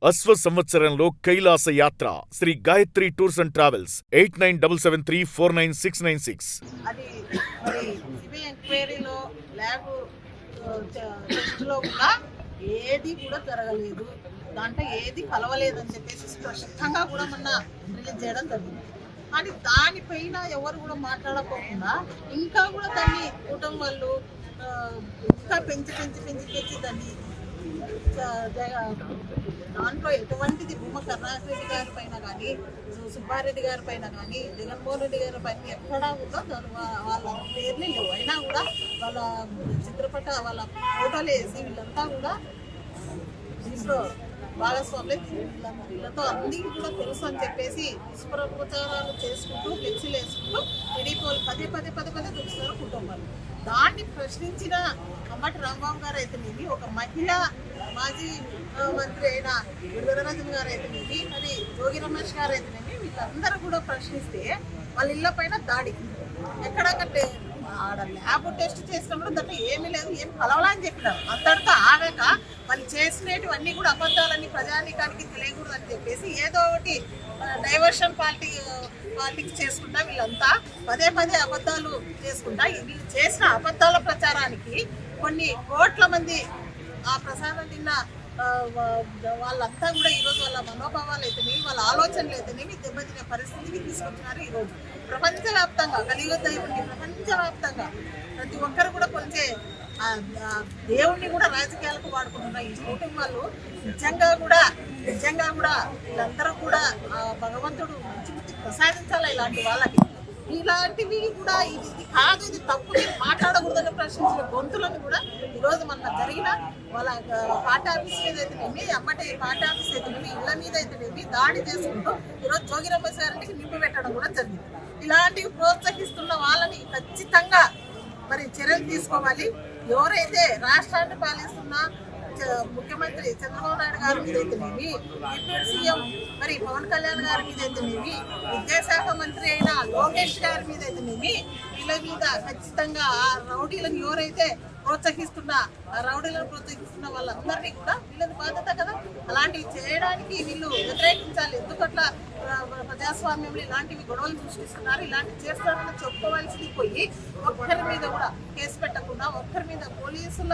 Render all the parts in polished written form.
అశ్వ సంవత్సరంలో కైలాస యాత్ర Shri Gayatri tours and travels 8977349696. అది మరి సిబిఐ ఎంక్వైరీలో ల్యాబ్ టెస్ట్లో కూడా ఏది కూడా జరగలేదు, దాంట్లో ఏది కలవలేదని చెప్పేసి స్పష్టంగా కూడా మొన్న రిలీజ్ చేయడం జరిగింది. కానీ దానిపైన ఎవరు కూడా మాట్లాడకపోకుండా ఇంకా కూడా దాన్ని కూటమి వాళ్ళు ఇంకా పెంచి దాన్ని దాంట్లో ఎటువంటిది భూమ కరుణాకరెడ్డి గారి పైన కానీ, సుబ్బారెడ్డి గారి పైన కానీ, జగన్మోహన్ రెడ్డి గారి పైన ఎక్కడా కూడా వాళ్ళ పేర్లే లేవు. అయినా కూడా వాళ్ళ చిత్రపట వాళ్ళ ఫోటోలు వేసి వీళ్ళంతా కూడా దీంట్లో భాగస్వాములే. వీళ్ళతో అందరికీ కూడా తెలుసు అని చెప్పేసి దుష్ప్రచారాలు చేసుకుంటూ ఫ్లెక్సీలు వేసుకుంటూ టీడీపీ పదే చూస్తున్నారు కుటుంబాలు. దాన్ని ప్రశ్నించిన అమ్మటి రాంబాబు గారు అయితేనేమి, ఒక మహిళా మాజీ మంత్రి అయిన వీరరాజన్ గారు అయితేనేమి, మరి జోగి రమేష్ గారు అయితేనేమి, వీళ్ళందరూ కూడా ప్రశ్నిస్తే వాళ్ళ ఇళ్ల పైన దాడి ఎక్కడక్కడే ఆడ ల్యాబ్ టెస్ట్ చేసినప్పుడు దాంట్లో ఏమీ లేదు, ఏం కలవాలని అని చెప్పినారు. అంతటితో ఆగాక వాళ్ళు చేసినటువన్నీ కూడా అబద్ధాలన్నీ ప్రజానీకానికి తెలియకూడదని చెప్పేసి ఏదో ఒకటి డైవర్షన్ పాలిటిక్స్ చేసుకుంటా వీళ్ళంతా పదే అబద్ధాలు చేసుకుంటా వీళ్ళు చేసిన అబద్ధాల ప్రచారానికి కొన్ని కోట్ల మంది ఆ ప్రసాదం తిన్న వాళ్ళంతా కూడా ఈరోజు వాళ్ళ మనోభావాలు అయితేనేవి, వాళ్ళ ఆలోచనలు అయితేనేవి దెబ్బతినే పరిస్థితికి తీసుకొచ్చినారు. ఈరోజు ప్రపంచవ్యాప్తంగా కలియుగ దైవుని ప్రపంచవ్యాప్తంగా ప్రతి ఒక్కరు కూడా కొలిచే దేవుణ్ణి కూడా రాజకీయాలకు వాడుకుంటున్నారు ఈ కుటుంబాలు. నిజంగా కూడా వీళ్ళందరూ కూడా భగవంతుడు మంచి ప్రసాదించాలి ఇలాంటి వాళ్ళకి. ఇలాంటివి కూడా ఇది కాదు, ఇది తప్పు, మాట్లాడకూడదని ప్రశ్నించిన గొంతులను కూడా ఈరోజు మన జరిగిన వాళ్ళ పార్టీ ఆఫీస్ మీద అయితేనేమి, అమ్మటి పార్టీ ఆఫీస్ అయితేనేమి, ఇళ్ల మీద అయితేనేమి దాడి చేసుకుంటూ ఈరోజు జోగి రమేష్ గారికి నింపి పెట్టడం కూడా జరిగింది. ఇలాంటివి ప్రోత్సహిస్తున్న వాళ్ళని ఖచ్చితంగా మరి చర్యలు తీసుకోవాలి. ఎవరైతే రాష్ట్రాన్ని పాలిస్తున్న ముఖ్యమంత్రి చంద్రబాబు నాయుడు గారి మీద అయితేనేమి, డిప్యూటీ సీఎం మరి పవన్ కళ్యాణ్ గారి మీద అయితేనేమి, విద్యాశాఖ మంత్రి అయిన లోకేష్ గారి మీద అయితేనేమి, వీళ్ళ మీద ఖచ్చితంగా ఆ రౌడీలను ఎవరైతే ప్రోత్సహిస్తున్న వాళ్ళందరినీ కూడా వీళ్ళది బాధ్యత కదా, అలాంటివి చేయడానికి వీళ్ళు వ్యతిరేకించాలి. ఎందుకట్లా ప్రజాస్వామ్యంలో ఇలాంటివి గొడవలు సృష్టిస్తున్నారు, ఇలాంటివి చేస్తారని చెప్పుకోవాల్సింది పోయి ఒక్కరి మీద కూడా కేసు పెట్టకుండా ఒక్కరి మీద పోలీసుల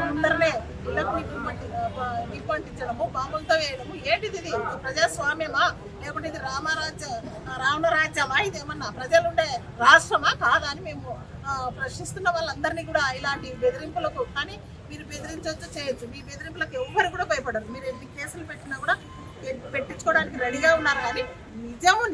అందరినే ఇళ్లకు నిప్పంటించడము, బాంబులతో వేయడము ఏంటిది? ఇది ప్రజాస్వామ్యమా లేకుంటే ఇది రావణ రాజ్యమా? ఇదేమన్నా ప్రజలుండే రాష్ట్రమా కాదా అని మేము ప్రశ్నిస్తున్న వాళ్ళందరినీ కూడా ఇలాంటి బెదిరింపులకు. కానీ మీరు బెదిరించవచ్చు, చేయొచ్చు, మీ బెదిరింపులకు ఎవ్వరు కూడా భయపడరు. మీరు ఎన్ని కేసులు పెట్టినా కూడా పెట్టించుకోవడానికి రెడీగా ఉన్నారు. కానీ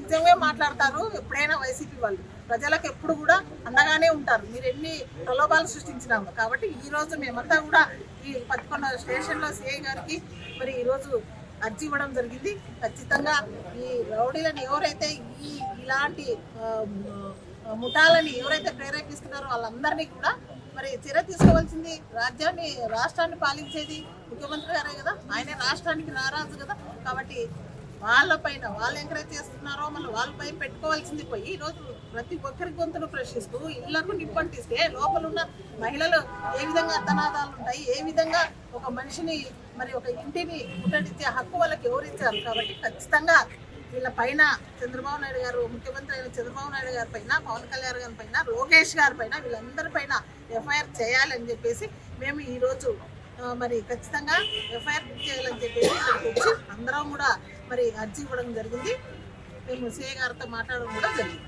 నిజమే మాట్లాడతారు ఎప్పుడైనా వైసీపీ వాళ్ళు. ప్రజలకు ఎప్పుడు కూడా అండగానే ఉంటారు, మీరు ఎన్ని ప్రలోభాలు సృష్టించినాము. కాబట్టి ఈరోజు మేమంతా కూడా ఈ 11 స్టేషన్లో సిఐ గారికి మరి ఈరోజు అర్జీ ఇవ్వడం జరిగింది. ఖచ్చితంగా ఈ రౌడీలను ఎవరైతే ఇలాంటి ముఠాలని ఎవరైతే ప్రేరేపిస్తున్నారో వాళ్ళందరినీ కూడా మరి చర్య తీసుకోవాల్సింది. రాష్ట్రాన్ని పాలించేది ముఖ్యమంత్రి గారే కదా, ఆయనే రాష్ట్రానికి రారాజు కదా. కాబట్టి వాళ్ళపైన వాళ్ళు ఎంకరేజ్ చేస్తున్నారో మళ్ళీ వాళ్ళపైన పెట్టుకోవాల్సింది పోయి ఈరోజు ప్రతి ఒక్కరి గొంతును ప్రశ్నిస్తూ ఇళ్లకు నిప్పంటిస్తే లోపల ఉన్న మహిళలు ఏ విధంగా అర్థనాదాలు ఉంటాయి, ఏ విధంగా ఒక మనిషిని మరి ఒక ఇంటిని ముట్టడిచ్చే హక్కు వాళ్ళకి ఎవరిచ్చారు? కాబట్టి ఖచ్చితంగా వీళ్ళ పైన చంద్రబాబు నాయుడు గారు, ముఖ్యమంత్రి అయిన చంద్రబాబు నాయుడు గారి పైన, పవన్ కళ్యాణ్ గారి పైన, లోకేష్ గారి పైన, వీళ్ళందరి పైన ఎఫ్ఐఆర్ చేయాలని చెప్పేసి మేము ఈరోజు మరి ఖచ్చితంగా ఎఫ్ఐఆర్ చేయాలని చెప్పేసి ఇక్కడికి వచ్చి అందరం కూడా మరి అర్జీ ఇవ్వడం జరిగింది. మేము సిఐ గారితో మాట్లాడడం కూడా జరిగింది.